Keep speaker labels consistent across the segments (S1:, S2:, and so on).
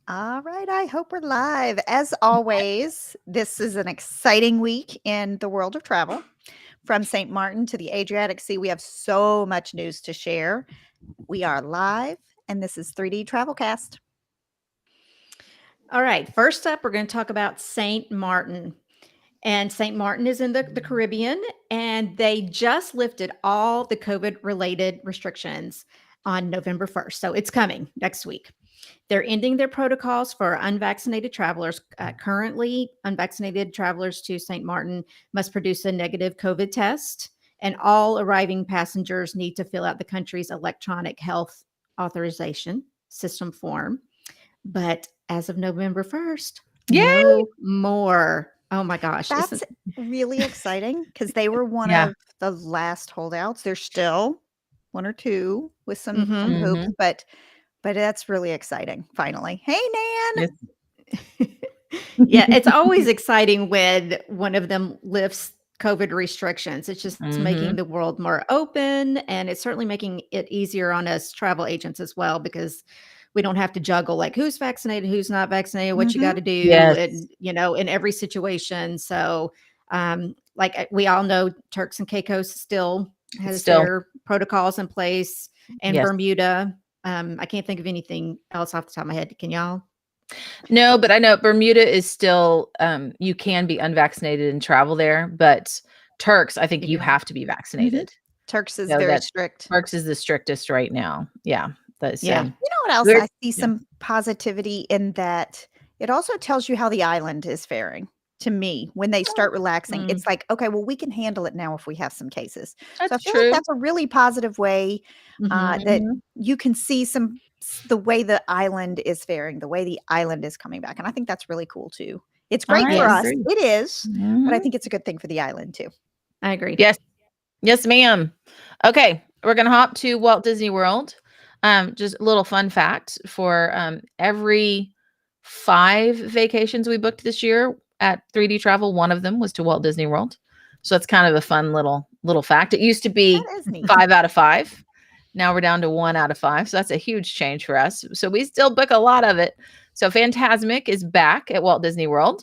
S1: All right, I hope we're live. As always, this is an exciting week in the world of travel. From St. Martin to the Adriatic Sea, we have so much news to share. We are live, and this is 3D Travelcast.
S2: All right, first up, we're going to talk about St. Martin. And St. Martin is in the Caribbean, and they just lifted all the COVID related restrictions on November 1st. So it's coming next week. They're ending their protocols for unvaccinated travelers. Currently, unvaccinated travelers to St. Martin must produce a negative COVID test, and all arriving passengers need to fill out the country's electronic health authorization system form. But as of November 1st,
S3: Yay!
S2: no more. Oh my gosh.
S1: That's really exciting because they were one
S3: Yeah.
S1: of the last holdouts. There's still one or two with some
S2: Mhm.
S1: hoops, but that's really exciting. Finally, hey Nan.
S3: Yes.
S2: Yeah, it's always exciting when one of them lifts COVID restrictions. It's just making the world more open, and it's certainly making it easier on us travel agents as well, because we don't have to juggle like who's vaccinated, who's not vaccinated, what you got to do,
S3: Yes.
S2: and in every situation. So, like we all know, Turks and Caicos still has their protocols in place, and
S3: Yes.
S2: Bermuda. I can't think of anything else off the top of my head. Can y'all?
S3: No, but I know Bermuda is still, you can be unvaccinated and travel there, but Turks, I think you have to be vaccinated.
S1: Turks is
S3: So
S1: very strict.
S3: Turks is the strictest right now. Yeah. That's,
S2: Yeah.
S1: You know what else? I see some positivity in that. It also tells you how the island is faring. To me, when they start relaxing, it's like, okay, well, we can handle it now if we have some cases. So I
S3: That's
S1: feel
S3: true.
S1: like that's a really positive way that you can see the way the island is faring, the way the island is coming back. And I think that's really cool too. It's great for us.
S3: agree.
S1: It is, but I think it's a good thing for the island too.
S2: I agree.
S3: Yes. Yes, ma'am. Okay. We're going to hop to Walt Disney World. Just a little fun fact for every 5 vacations we booked this year at 3D Travel, one of them was to Walt Disney World. So it's kind of a fun little fact. It used to be 5 out of 5. Now we're down to 1 out of 5. So that's a huge change for us. So we still book a lot of it. So Fantasmic is back at Walt Disney World.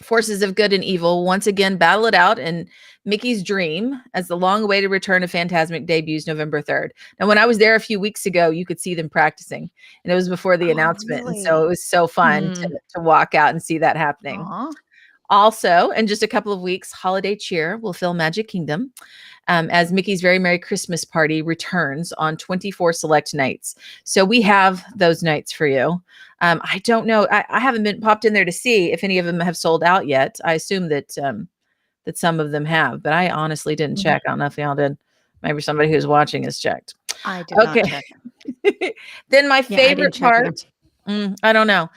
S3: Forces of good and evil once again battle it out in Mickey's Dream as the long-awaited return of Fantasmic debuts November 3rd. Now, when I was there a few weeks ago, you could see them practicing, and it was before the announcement.
S1: Really?
S3: And so it was so fun to walk out and see that happening.
S1: Aww.
S3: Also, in just a couple of weeks, Holiday Cheer will fill Magic Kingdom as Mickey's Very Merry Christmas Party returns on 24 select nights. So we have those nights for you. I don't know. I haven't been popped in there to see if any of them have sold out yet. I assume that that some of them have, but I honestly didn't check. I don't know if y'all did. Maybe somebody who's watching has checked.
S1: I did not check.
S3: Then my favorite part.
S2: Either.
S3: I don't know.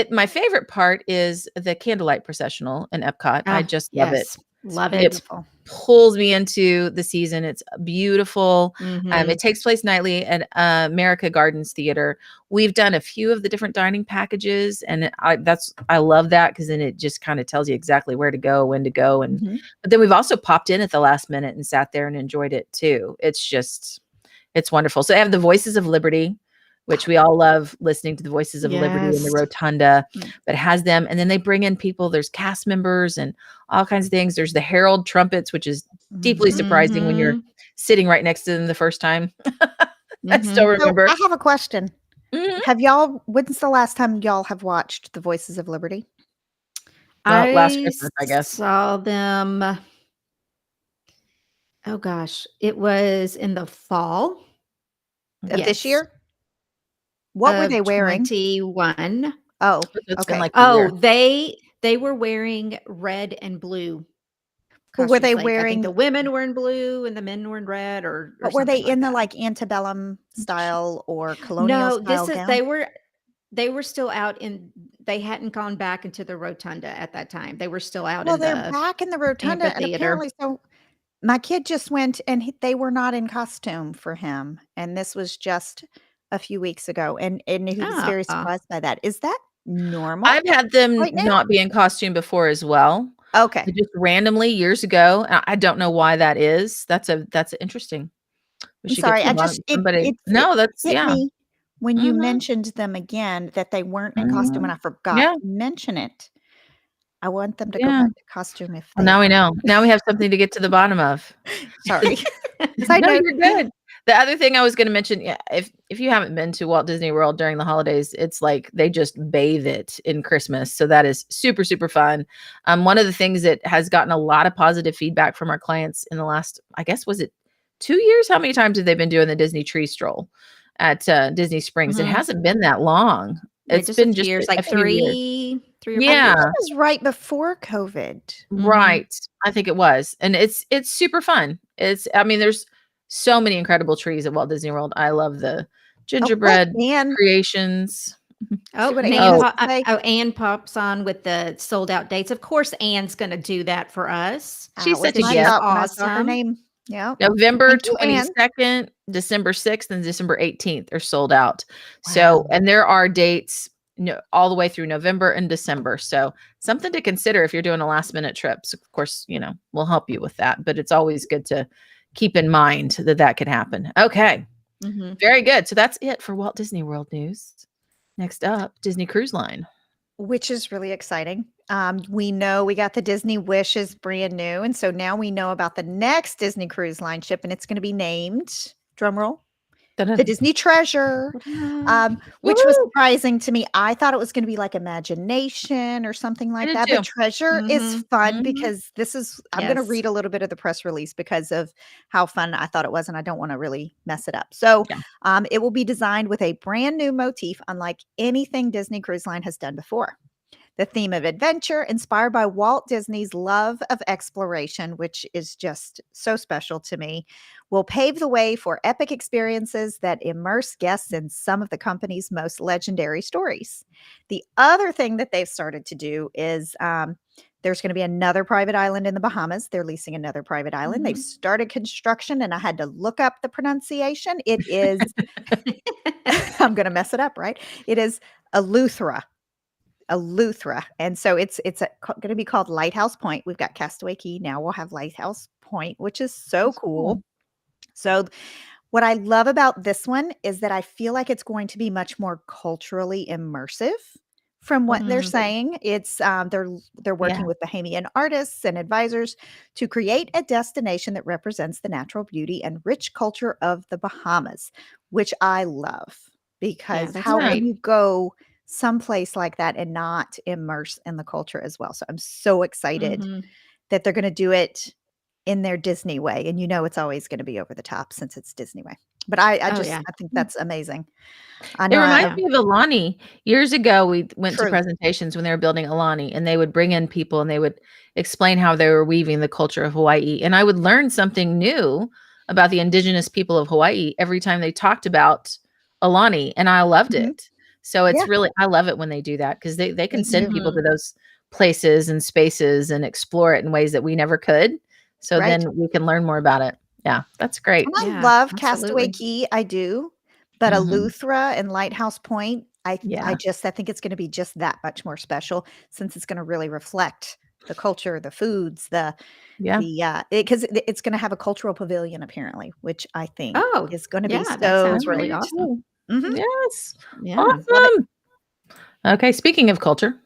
S3: My favorite part is the candlelight processional in Epcot. I just love it.
S2: Love it.
S3: It pulls me into the season. It's beautiful. It takes place nightly at America Gardens Theater. We've done a few of the different dining packages, and I love that, because then it just kind of tells you exactly where to go, when to go, and but then we've also popped in at the last minute and sat there and enjoyed it too. It's wonderful. So they have the Voices of Liberty, which we all love listening to the Voices of Liberty in the Rotunda, but it has them. And then they bring in people. There's cast members and all kinds of things. There's the Herald trumpets, which is deeply surprising when you're sitting right next to them the first time. I still remember.
S1: So I have a question. When's the last time y'all have watched the Voices of Liberty?
S3: Well, last Christmas, I guess.
S2: Saw them. Oh gosh, it was in the fall
S1: of this year. What were they wearing?
S2: 21.
S1: Oh,
S2: okay. They were wearing red and blue.
S1: Were they
S2: I
S1: wearing?
S2: think the women were in blue and the men were in red, or
S1: but were they in the like antebellum style or colonial style gown?
S2: They were still out in. They hadn't gone back into the rotunda at that time. They were still out.
S1: Well, they're back in the rotunda, and apparently so. My kid just went, and they were not in costume for him, and this was just a few weeks ago, and he was very surprised by that. Is that normal?
S3: I've had them not be in costume before as well.
S1: Okay,
S3: just randomly years ago. I don't know why that is. That's interesting.
S1: I'm sorry,
S3: no, that's
S1: hit me when you
S3: Mhm.
S1: mentioned them again that they weren't in costume and I forgot
S3: Yeah,
S1: to mention it. I want them to go
S3: yeah.
S1: back to costume if
S3: Well,
S1: they
S3: now we know. Now we have something to get to the bottom of.
S1: sorry. Side
S3: No,
S1: note.
S3: you're good. The other thing I was gonna mention, yeah, if you haven't been to Walt Disney World during the holidays, it's like they just bathe it in Christmas. So that is super, super fun. One of the things that has gotten a lot of positive feedback from our clients in the last, I guess, was it 2 years? How many times have they been doing the Disney tree stroll at Disney Springs? It
S2: Mhm.
S3: hasn't been that long.
S2: Yeah,
S3: It's
S2: just a
S3: been
S2: few
S3: just
S2: years,
S3: a
S2: like
S3: few years.
S2: 3 or
S1: I
S2: 4
S1: think
S3: Yeah.
S2: years.
S1: it was right before COVID.
S2: Mhm.
S3: Right. I think it was. And it's super fun. I mean, there's so many incredible trees at Walt Disney World. I love the
S1: Oh, what
S3: gingerbread
S1: Anne
S3: creations.
S1: see
S2: Oh,
S1: what
S2: and
S1: Anne
S2: Ann
S1: has
S3: Oh,
S1: to say?
S2: Ann pops on with the sold out dates. Of course, Ann's gonna do that for us
S3: she's
S1: Was
S3: such a
S2: because
S1: my
S2: she's
S3: gift.
S1: thought when I saw her
S2: awesome.
S1: name. Yeah.
S3: November
S1: Thank you, Anne.
S3: 22nd, December 6th, and December 18th are sold out. So,
S1: Wow.
S3: and there are dates all the way through November and December. So, something to consider if you're doing a last minute trip. So, of course, we'll help you with that, but it's always good to keep in mind that that could happen. Okay.
S2: Mhm.
S3: Very good. So that's it for Walt Disney World news. Next up, Disney Cruise Line.
S1: Which is really exciting. We know we got the Disney Wish is brand new, and so now we know about the next Disney Cruise Line ship, and it's going to be named, drum roll, the
S3: Dun-dun.
S1: Disney Treasure,
S2: Ta-da.
S1: which was
S3: Woo!
S1: surprising to me. I thought it was going to be like Imagination or something
S3: I
S1: like
S3: did
S1: that, but
S3: too.
S1: Treasure is
S2: Mhm.
S1: fun
S3: Mhm.
S1: because I'm going to
S2: Yes.
S1: read a little bit of the press release because of how fun I thought it was, and I don't want to really mess it up. So
S3: Yeah.
S1: it will be designed with a brand new motif, unlike anything Disney Cruise Line has done before. The theme of adventure, inspired by Walt Disney's love of exploration, which is just so special to me, will pave the way for epic experiences that immerse guests in some of the company's most legendary stories. The other thing that they've started to do is there's going to be another private island in the Bahamas. They're leasing another private island. They've
S2: Mhm.
S1: started construction, and I had to look up the pronunciation. It is, I'm going to mess it up, right? It is Eleuthera. Eleuthera, and so it's gonna be called Lighthouse Point. We've got Castaway Key, now we'll have Lighthouse Point, which is so
S3: That's
S1: cool.
S3: cool.
S1: So, what I love about this one is that I feel like it's going to be much more culturally immersive from what they're
S2: Mhm.
S1: saying. They're
S3: Yeah.
S1: working with Bahamian artists and advisors to create a destination that represents the natural beauty and rich culture of the Bahamas, which I love
S2: Yeah,
S1: because
S2: that's
S1: how
S3: Yeah.
S1: can
S2: great.
S1: you go someplace like that and not immerse in the culture as well? So I'm so excited
S2: Mhm.
S1: that they're going to do it in their Disney way, and it's always gonna be over the top since it's Disney way. But
S2: Oh, yeah.
S1: I think
S2: Mm.
S1: that's amazing. I
S3: It
S1: know I
S3: reminds
S2: Yeah.
S3: me of Alani. Years ago, we went to
S1: true.
S3: presentations when they were building Alani, and they would bring in people and they would explain how they were weaving the culture of Hawaii. And I would learn something new about the indigenous people of Hawaii every time they talked about Alani, and I loved
S1: Mhm.
S3: it. So
S1: Yeah,
S3: it's really, I love it when they do that because they can
S1: me
S3: send
S1: too.
S3: people
S2: Mhm.
S3: to those places and spaces and explore it in ways that we never could. So
S1: Right.
S3: then we can learn more about it. Yeah, that's great.
S1: And I
S2: Yeah,
S1: love Castaway
S2: absolutely.
S1: Key, I do, but
S3: Mhm.
S1: Eleuthera and Lighthouse Point,
S3: Yeah.
S1: I think it's gonna be just that much more special since it's gonna really reflect the culture, the foods,
S3: Yeah.
S1: because it's gonna have a cultural pavilion apparently, which I think
S2: Oh,
S1: is gonna be
S2: yeah, that
S3: I
S1: so
S2: sounds really
S3: do
S1: great.
S2: awesome.
S3: too.
S1: Mhm.
S3: Yes.
S2: Yeah.
S1: Love it.
S3: Awesome. Okay, speaking of culture.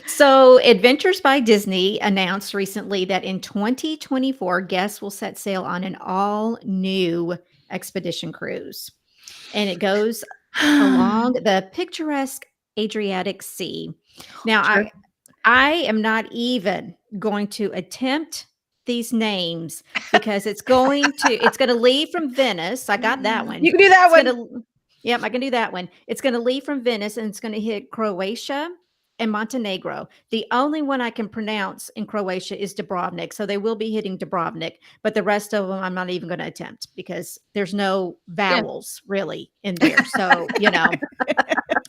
S2: So, Adventures by Disney announced recently that in 2024, guests will set sail on an all new expedition cruise. And it goes along the picturesque Adriatic Sea. Now,
S3: Sure.
S2: I am not even going to attempt these names because it's going to leave from Venice. I got that one.
S3: You can do that
S2: It's going
S3: one.
S2: to Yep, I can do that one. It's going to leave from Venice and it's going to hit Croatia and Montenegro. The only one I can pronounce in Croatia is Dubrovnik. So they will be hitting Dubrovnik, but the rest of them I'm not even going to attempt because there's no
S3: Yeah.
S2: vowels really in there. So,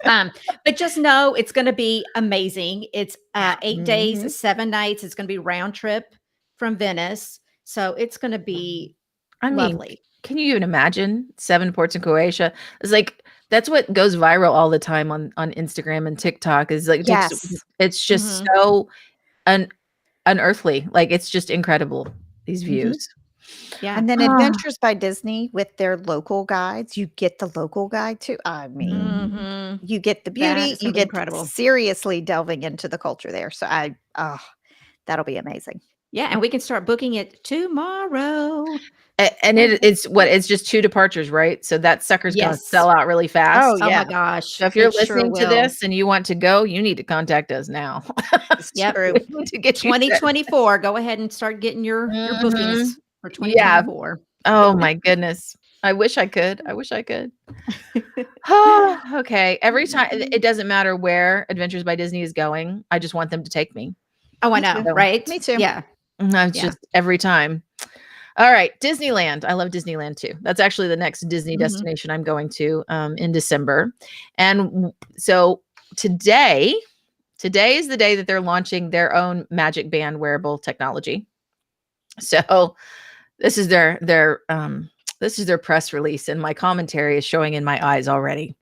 S2: um, but just know it's going to be amazing. It's 8 days,
S1: Mhm.
S2: 7 nights. It's going to be round trip from Venice. So it's going to be
S3: I mean,
S2: lovely.
S3: can you even imagine 7 ports in Croatia? It's like that's what goes viral all the time on Instagram and TikTok is like
S1: Yes.
S3: it's just
S2: Mhm.
S3: so un unearthly. Like it's just incredible, these
S1: Mhm.
S3: views.
S2: Yeah.
S1: And then
S3: Ah,
S1: Adventures by Disney with their local guides, you get the local guide too. I mean,
S2: Mhm.
S1: you get the
S2: That
S1: beauty,
S2: is
S1: you
S2: gonna be
S1: get
S2: incredible.
S1: seriously delving into the culture there. So that'll be amazing.
S2: Yeah, and we can start booking it tomorrow.
S3: and
S2: Okay.
S3: it's just 2 departures, right? So that sucker's gonna
S2: Yes.
S3: sell out really
S1: Oh,
S3: fast.
S2: Oh my
S1: yeah,
S2: gosh,
S3: So if you're
S2: it sure
S3: listening to
S2: will.
S3: this and you want to go, you need to contact us now.
S1: it's
S2: Yep.
S1: true.
S3: We need to get you set.
S2: 2024. Go ahead and start getting your
S3: Mhm.
S2: bookings for
S3: Yeah.
S2: 2024.
S3: Oh my goodness. I wish I could. I wish I could. Okay. Every time it doesn't matter where Adventures by Disney is going. I just want them to take me.
S2: Oh, I
S1: Me
S2: know,
S1: too.
S3: So
S2: right?
S1: Me too.
S2: Yeah,
S3: that's
S2: yeah.
S3: just every time. All right, Disneyland. I love Disneyland too. That's actually the next Disney
S2: Mhm.
S3: destination I'm going to in December. And so today, today is the day that they're launching their own Magic Band wearable technology. So this is their press release, and my commentary is showing in my eyes already.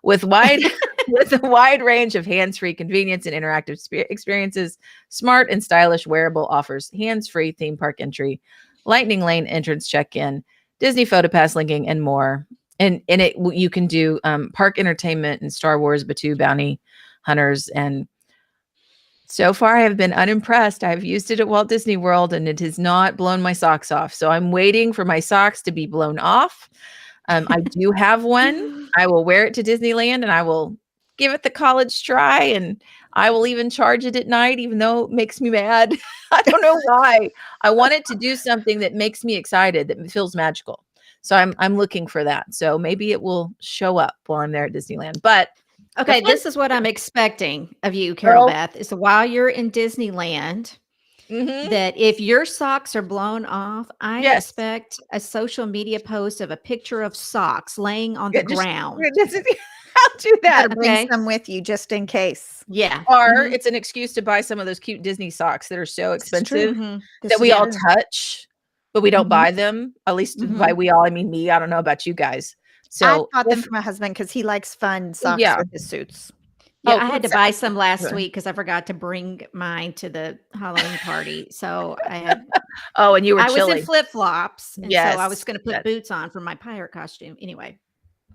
S3: With wide with a wide range of hands-free convenience and interactive experiences, smart and stylish wearable offers hands-free theme park entry, lightning lane entrance check-in, Disney photo pass linking, and more. And in it, you can do park entertainment and Star Wars Batuu bounty hunters. And so far, I have been unimpressed. I've used it at Walt Disney World, and it has not blown my socks off. So I'm waiting for my socks to be blown off. I do have one. I will wear it to Disneyland, and I will give it the college try, and I will even charge it at night, even though it makes me mad. I don't know why. I want it to do something that makes me excited, that feels magical. So I'm looking for that. So maybe it will show up while I'm there at Disneyland. But the
S2: Okay,
S3: fun
S2: this is what I'm expecting of you, Carol
S3: girl,
S2: Beth, is while you're in Disneyland,
S3: mhm,
S2: that if your socks are blown off, I
S3: yes.
S2: expect a social media post of a picture of socks laying on the
S3: Yeah, just
S2: ground.
S3: I'll do
S1: You better
S3: that.
S1: bring
S2: Okay.
S1: some with you just in case.
S2: Yeah.
S3: Or
S2: Mhm.
S3: it's an excuse to buy some of those cute Disney socks that are so
S1: This is true.
S3: expensive
S2: Mhm.
S1: This
S3: that
S1: is
S3: we all
S2: Yep.
S1: true.
S3: touch, but we don't
S2: Mhm.
S3: buy them. At least by
S2: Mhm.
S3: we all, I mean me. I don't know about you guys.
S1: I
S3: So
S1: bought them
S3: if
S1: for my husband because he likes fun socks
S3: yeah.
S1: with his suits.
S2: Yeah,
S3: Oh,
S2: I had
S3: what
S2: to
S3: sa
S2: buy some last
S3: Sorry.
S2: week because I forgot to bring mine to the Halloween party. So I had
S3: Oh, and you were
S2: I was in
S3: chilly.
S2: flip-flops, and so I was
S3: Yes.
S2: gonna put boots on for my pirate costume. Anyway,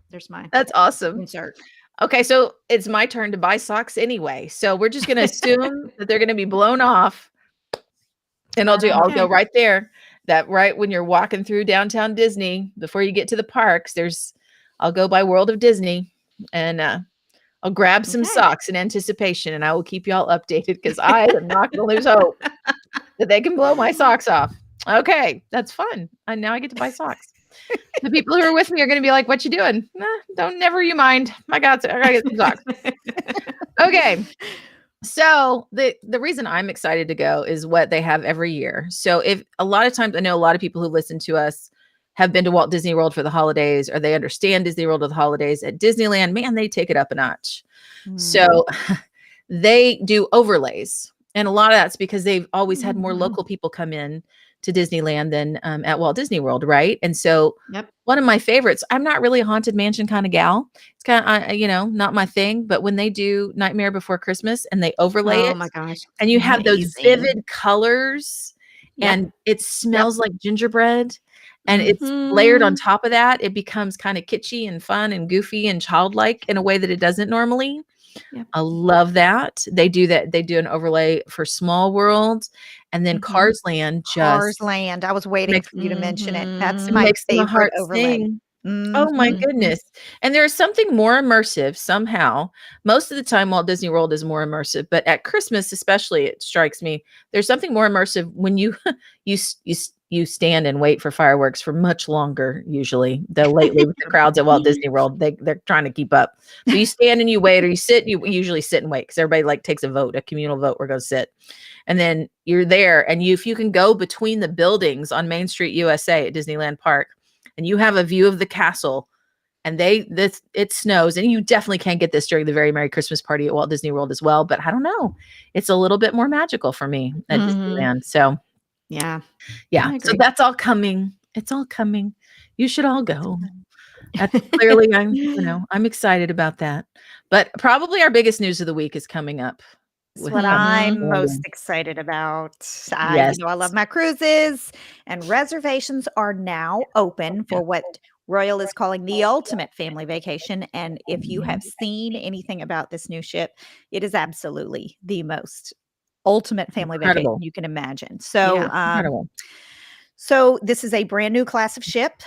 S2: there's my
S3: That's awesome.
S2: insert.
S3: Okay, so it's my turn to buy socks anyway. So we're just gonna assume that they're gonna be blown off, and I'll go
S2: Okay.
S3: right there. That right when you're walking through downtown Disney, before you get to the parks, I'll go by World of Disney, and I'll grab some
S2: Okay.
S3: socks in anticipation, and I will keep y'all updated because I am not gonna lose hope that they can blow my socks off. Okay, that's fun. And now I get to buy socks. The people who are with me are gonna be like, "What you doing?" Nah, don't never you mind. I gotta get some socks. Okay. So the reason I'm excited to go is what they have every year. So if a lot of times I know a lot of people who listen to us have been to Walt Disney World for the holidays, or they understand Disney World of the holidays. At Disneyland, man, they take it up a notch.
S1: Mm.
S3: So they do overlays. And a lot of that's because they've always had more
S2: Mhm.
S3: local people come in to Disneyland than at Walt Disney World, right? And so
S2: Yep.
S3: one of my favorites, I'm not really a haunted mansion kind of gal. It's kind of, not my thing. But when they do Nightmare Before Christmas and they overlay
S2: Oh
S3: it,
S2: my gosh.
S3: and you have those
S2: Amazing.
S3: vivid colors,
S2: Yep.
S3: and it
S2: Yep.
S3: smells like gingerbread, and it's layered on
S2: Mhm.
S3: top of that, it becomes kind of kitschy and fun and goofy and childlike in a way that it doesn't normally.
S2: Yep.
S3: I love that. They do that. They do an overlay for Small World, and then
S2: Mhm.
S3: Cars Land
S1: Cars
S3: just
S1: Land. I was waiting
S3: makes
S1: for you to mention it. That's
S3: it
S2: Mhm.
S1: my
S3: makes my
S1: favorite
S3: heart
S1: overlay.
S3: sing. Oh my
S1: Mhm.
S2: Mhm.
S3: goodness. And there's something more immersive somehow. Most of the time Walt Disney World is more immersive, but at Christmas especially it strikes me there's something more immersive when you you stand and wait for fireworks for much longer usually. Though lately with the crowds at Walt Disney World, they're trying to keep up. But you stand and you wait, or you sit, you usually sit and wait because everybody like takes a vote, a communal vote, we're going to sit. And then you're there, and if you can go between the buildings on Main Street USA at Disneyland Park, and you have a view of the castle, and it snows, and you definitely can't get this during the Very Merry Christmas Party at Walt Disney World as well, but I don't know, it's a little bit more magical for me at
S2: Mhm.
S3: Disneyland. So
S2: Yeah,
S3: yeah,
S2: I
S3: so
S2: agree.
S3: that's all coming. It's all coming. You should all go. That's clearly I'm excited about that. But probably our biggest news of the week is coming up.
S1: That's what I'm most excited about.
S3: Yes.
S1: I love my cruises, and reservations are now open for what Royal is calling the ultimate family vacation. And if you have seen anything about this new ship, it is absolutely the most ultimate family vacation
S3: Incredible.
S1: you can imagine. So,
S2: Yeah.
S3: Incredible.
S1: so this is a brand new class of ship.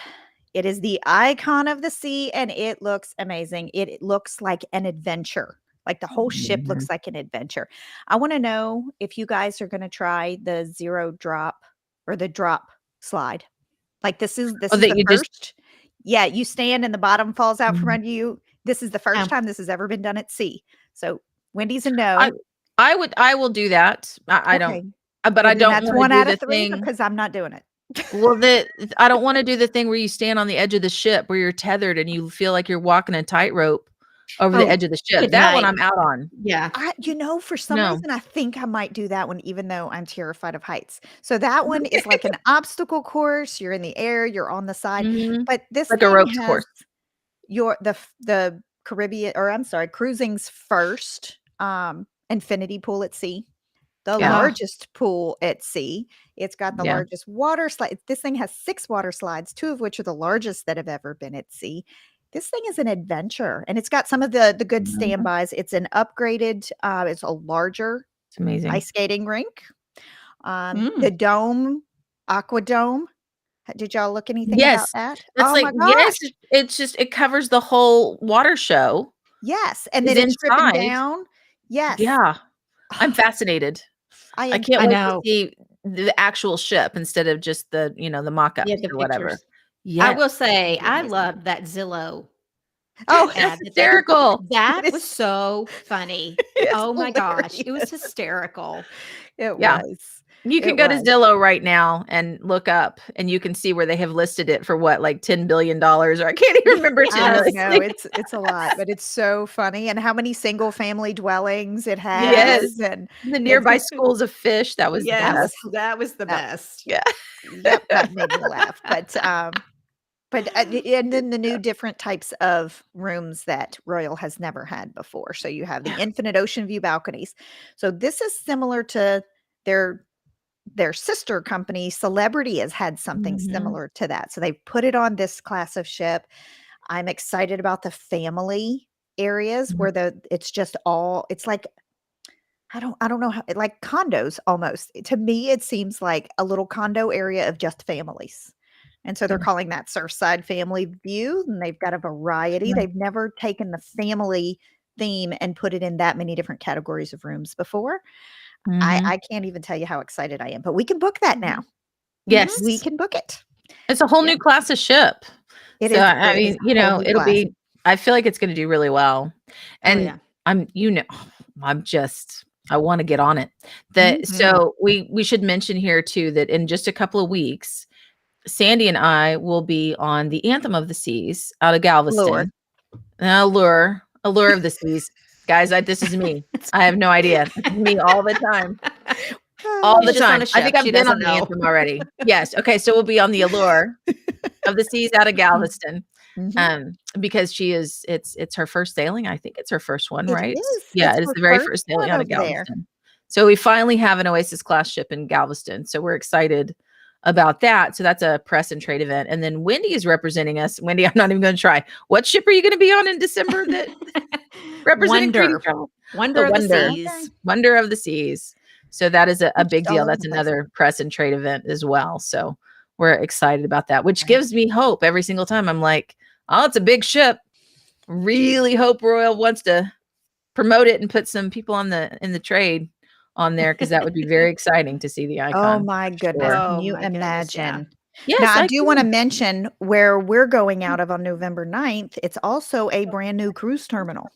S1: It is the icon of the sea, and it looks amazing. It looks like an adventure. Like the whole ship looks like an adventure. I want to know if you guys are going to try the zero drop or the drop slide. Like this is
S3: Oh, that
S1: the
S3: you just
S1: first. Yeah, you stand and the bottom falls out from
S3: Mhm.
S1: under you. This is the first time this has ever been done at sea. So Wendy's a
S3: I
S1: no.
S3: I will do that. I don't,
S1: Okay.
S3: but
S1: Well,
S3: I
S1: then
S3: don't
S1: that's
S3: want to
S1: one
S3: do
S1: out
S3: the
S1: of three
S3: thing.
S1: because I'm not doing it.
S3: Well, I don't want to do the thing where you stand on the edge of the ship where you're tethered and you feel like you're walking a tightrope over the
S2: Oh,
S3: edge of the ship.
S2: good
S3: That one
S2: night.
S3: I'm out on.
S2: Yeah.
S1: For some
S3: No.
S1: reason, I think I might do that one, even though I'm terrified of heights. So that one is like an obstacle course. You're in the air, you're on the side,
S3: Mhm.
S1: but this
S3: Like a
S1: thing
S3: ropes
S1: has
S3: course.
S1: the Caribbean, or I'm sorry, cruising's first infinity pool at sea, the
S3: Yeah.
S1: largest pool at sea. It's got the
S3: Yeah.
S1: largest water slide. This thing has 6 water slides, 2 of which are the largest that have ever been at sea. This thing is an adventure, and it's got some of the good
S3: Mhm.
S1: standbys. It's an upgraded, it's a larger
S3: It's amazing.
S1: ice skating rink.
S2: Mm.
S1: The dome, aqua dome. Did y'all look anything about
S3: Yes.
S1: that?
S3: That's
S1: Oh
S3: like,
S1: my
S3: yes,
S1: gosh.
S3: it's just it covers the whole water show.
S1: Yes, and
S3: Is
S1: then it's dripping
S3: inside.
S1: down. Yes.
S3: Yeah. I'm fascinated.
S1: I
S3: I
S1: am
S3: can't
S2: I
S3: wait to
S2: know.
S3: see the actual ship instead of just the, the
S2: Yeah,
S3: mock-ups
S2: the
S3: or whatever.
S2: pictures. I
S3: Yes.
S2: will say,
S1: It'll be
S2: I
S1: amazing.
S2: loved that Zillow
S1: Oh,
S3: That's
S2: ad that they
S3: hysterical.
S2: that
S1: it
S2: was
S1: is
S2: so funny.
S1: it's
S2: Oh my gosh, it was
S1: hilarious.
S2: hysterical.
S1: It
S3: Yeah.
S1: was.
S3: You can
S1: It
S3: go to
S1: was.
S3: Zillow right now and look up, and you can see where they have listed it for what, like $10 billion, or I can't even remember
S1: I don't
S3: 10
S1: know.
S3: million.
S1: It's a lot, but it's so funny, and how many single family dwellings it
S3: Yes.
S1: has, and
S3: The
S1: it's
S3: nearby schools of fish, that was the
S1: that
S2: Yes,
S1: was
S3: best.
S2: that was the
S1: that
S2: best.
S3: Yeah.
S1: yep, that made me laugh. And then the new different types of rooms that Royal has never had before. So you have the infinite ocean view balconies. So this is similar to their sister company. Celebrity has had something
S3: Mhm.
S1: similar to that. So they put it on this class of ship. I'm excited about the family areas
S3: Mhm.
S1: where it's just all it's like I don't know how like condos almost. To me, it seems like a little condo area of just families. And so they're
S3: Yeah.
S1: calling that Surfside Family View, and they've got a variety.
S3: Yeah.
S1: They've never taken the family theme and put it in that many different categories of rooms before.
S3: Mhm.
S1: I can't even tell you how excited I am, but we can book that now.
S3: Yes.
S1: We can book it.
S3: It's a whole
S1: Yeah.
S3: new class of ship.
S1: It
S3: So,
S1: is
S3: I
S1: it is
S3: mean,
S1: a whole new
S3: it'll
S1: class.
S3: be I feel like it's gonna do really well.
S2: Oh
S3: And
S2: yeah.
S3: I'm I'm just I wanna get on it.
S1: Mhm.
S3: So we should mention here too that in just a couple of weeks, Sandy and I will be on the Anthem of the Seas out of
S1: Lure.
S3: Galveston. Allure of the Seas. Guys, this is me. I have no idea. It's me all the time. All
S2: She's
S3: the
S1: Oh.
S2: just on
S3: time.
S2: a
S3: I think
S2: ship. She
S3: I've been on
S2: doesn't
S3: the
S2: know.
S3: Anthem already. Yes. Okay, so we'll be on the Allure of the Seas out of Galveston.
S1: Mhm.
S3: Because it's her first sailing. I think it's her first one,
S1: It
S3: right?
S1: is.
S3: Yeah,
S1: It's
S3: it is
S1: her
S3: the very
S1: first
S3: first sailing
S1: one
S3: out of
S1: over there.
S3: Galveston. So we finally have an Oasis class ship in Galveston. So we're excited about that. So that's a press and trade event. And then Wendy is representing us. Wendy, I'm not even going to try. What ship are you going to be on in December that representing treaty
S2: Wonder.
S3: travel?
S2: Wonder
S3: The
S2: of the
S3: Wonder.
S1: Okay.
S2: Seas.
S3: Wonder of the Seas. So that is a big
S1: All
S3: deal.
S1: over
S3: That's
S1: the place.
S3: another press and trade event as well. So we're excited about that, which
S1: Right.
S3: gives me hope every single time. I'm like, oh, it's a big ship. Really hope Royal wants to promote it and put some people in the trade on there, because that would be very exciting to see the
S1: Oh
S3: icon
S1: my
S3: for
S1: goodness.
S3: sure.
S1: Can
S2: Oh
S1: you
S2: my goodness, yeah.
S1: imagine? Now,
S3: Yes,
S1: I
S3: I
S1: do want to
S3: can.
S1: mention where we're going out of on November 9th. It's also a brand new cruise terminal.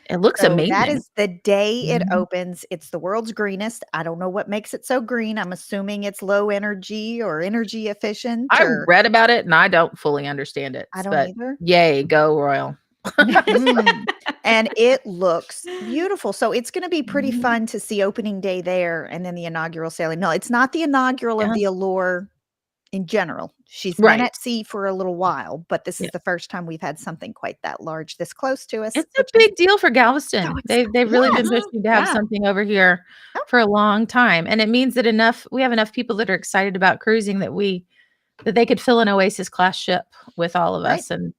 S3: It looks
S1: So that
S3: amazing.
S1: is the day it
S3: Mhm.
S1: opens. It's the world's greenest. I don't know what makes it so green. I'm assuming it's low energy or energy efficient,
S3: I
S1: or
S3: read about it and I don't fully understand it,
S1: I don't
S3: but
S1: either.
S3: yay, go Royal.
S1: Mhm. And it looks beautiful. So it's going to be pretty
S3: Mhm.
S1: fun to see opening day there and then the inaugural sailing. No, it's not the inaugural of
S3: Yeah.
S1: the Allure in general. She's been
S3: Right.
S1: at sea for a little while, but this
S3: Yeah.
S1: is the first time we've had something quite that large this close to us,
S3: It's a
S1: which is
S3: big deal for
S1: so
S3: Galveston.
S1: exciting.
S3: They've really been
S1: Yes.
S3: pushing to have
S2: Yeah.
S3: something over here
S1: Yep.
S3: for a long time, and it means that we have enough people that are excited about cruising that they could fill an Oasis class ship with all of
S1: Right.
S3: us. And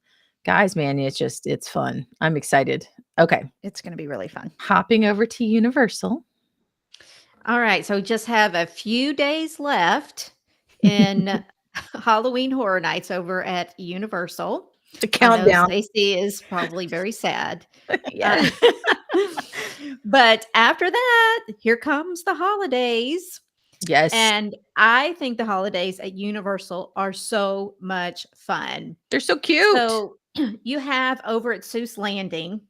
S3: guys, man, it's fun. I'm excited. Okay,
S1: It's gonna be really fun.
S3: hopping over to Universal.
S2: All right. So we just have a few days left in Halloween Horror Nights over at Universal.
S3: The
S2: I know
S3: countdown.
S2: Stacy is probably very sad.
S3: Yes.
S2: But after that, here comes the holidays.
S3: Yes.
S2: And I think the holidays at Universal are so much fun.
S3: They're so cute.
S2: So you have over at Seuss Landing,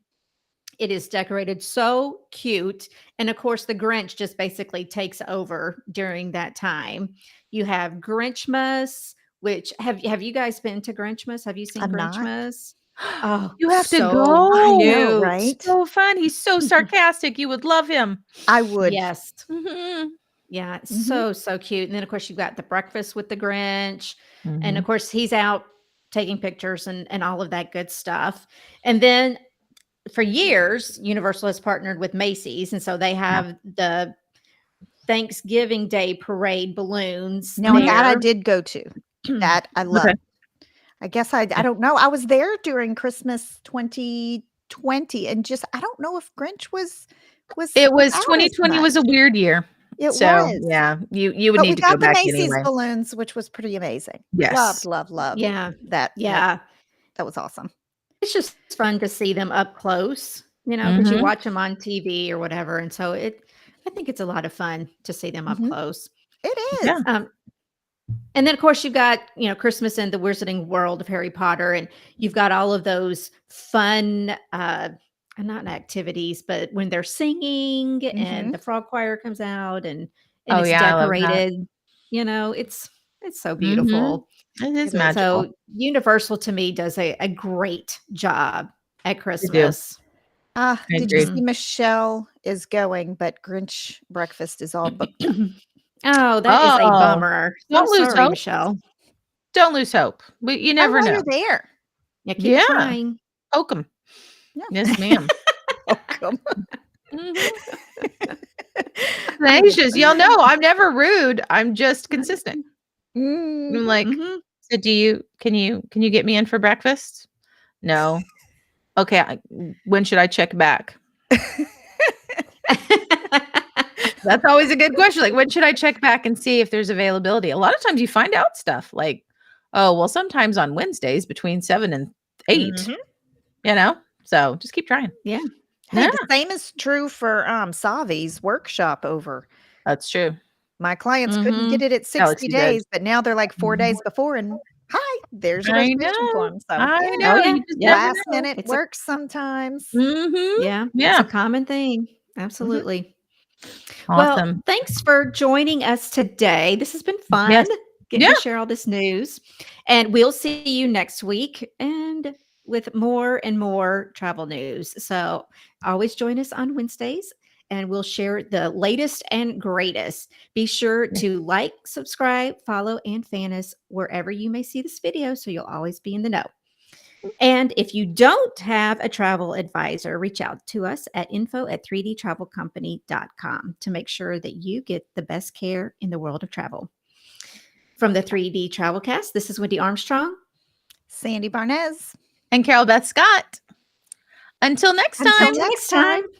S2: it is decorated so cute. And of course, the Grinch just basically takes over during that time. You have Grinchmas, which have you guys been to Grinchmas? Have you seen
S1: I'm not.
S2: Grinchmas? Oh,
S3: You have to
S2: so
S3: go.
S1: I know,
S2: cute.
S1: right?
S3: So fun. He's so sarcastic. You would love him.
S1: I would.
S2: Yes.
S3: Mhm.
S2: Yeah, it's
S1: Mhm.
S2: so cute. And then of course you've got the breakfast with the Grinch. And
S3: Mhm.
S2: of course he's out taking pictures and all of that good stuff. And then for years, Universal has partnered with Macy's. And so they have the Thanksgiving Day parade balloons
S1: Now that I
S2: there.
S1: did go to. That I love.
S3: Okay.
S1: I guess I don't know. I was there during Christmas 2020 and just I don't know if Grinch was
S3: It was
S1: out as
S3: 2020 was a
S1: much.
S3: weird year.
S1: It
S3: So,
S1: was.
S3: yeah, you would
S1: But we
S3: need to go
S1: got the
S3: back
S1: Macy's
S3: anyway.
S1: balloons, which was pretty amazing.
S3: Yes.
S1: Loved
S2: Yeah.
S1: that.
S2: Yeah.
S1: That was awesome.
S2: It's just fun to see them up close, because you
S3: Mhm.
S2: watch them on TV or whatever. And so I think it's a lot of fun to see them up
S1: Mhm.
S2: close.
S1: It
S3: Yeah.
S1: is.
S2: And then of course you've got, Christmas in the Wizarding World of Harry Potter, and you've got all of those fun, not activities, but when they're singing and
S1: Mhm.
S2: the frog choir comes out and
S3: Oh,
S2: it's
S3: yeah, I love that.
S2: decorated, it's so
S3: Mhm.
S2: beautiful.
S3: It is
S1: It is.
S3: magical.
S2: So Universal to me does a great job at
S3: They do.
S2: Christmas.
S3: I
S1: Did you
S3: agree.
S1: see Michelle is going, but Grinch breakfast is all booked up.
S2: Oh, that is a
S3: Oh,
S2: bummer. So
S3: don't lose
S2: sorry,
S3: hope.
S2: Michelle.
S3: Don't lose hope. But you
S1: Oh,
S3: never
S1: while
S3: know.
S1: you're there.
S2: Yeah, keep
S3: Yeah.
S2: trying.
S3: Poke 'em.
S1: Yeah.
S3: Yes, ma'am.
S1: Welcome.
S3: Mhm. Tenacious. Y'all know I'm never rude. I'm just consistent.
S1: Mm.
S3: I'm like,
S2: Mhm.
S3: so can you get me in for breakfast? No. Okay, when should I check back? That's always a good question. Like, when should I check back and see if there's availability? A lot of times you find out stuff like, oh, well, sometimes on Wednesdays between 7 and 8,
S2: Mhm.
S3: So just keep trying.
S2: Yeah.
S1: Hey,
S3: Yeah,
S1: the same is true for Savi's workshop over.
S3: that's true.
S1: My clients couldn't
S2: Mhm.
S1: get it at
S3: Alex,
S1: 60
S3: you good?
S1: days, but now they're like 4
S3: Mhm.
S1: days before and hi, there's your
S3: I
S1: reservation for
S3: know.
S1: them. So,
S3: I
S1: yeah,
S3: know.
S2: Oh, yeah.
S3: You just
S2: Yeah.
S3: never
S1: last
S3: know.
S1: minute
S2: It's a
S1: works sometimes.
S3: Mhm.
S2: Yeah, it's
S3: Yeah.
S2: a common thing.
S1: Mhm.
S2: Absolutely. Well,
S3: Awesome.
S2: thanks for joining us today. This has been fun
S3: Yes.
S2: getting
S3: Yeah.
S2: to share all this news. And we'll see you next week and with more and more travel news. So always join us on Wednesdays and we'll share the latest and greatest. Be sure to like, subscribe, follow, and fan us wherever you may see this video so you'll always be in the know. And if you don't have a travel advisor, reach out to us at info@3dtravelcompany.com to make sure that you get the best care in the world of travel. From the 3D Travelcast, this is Wendy Armstrong.
S1: Sandy Barnez.
S3: And Carol Beth Scott. Until next time.
S2: Until next time.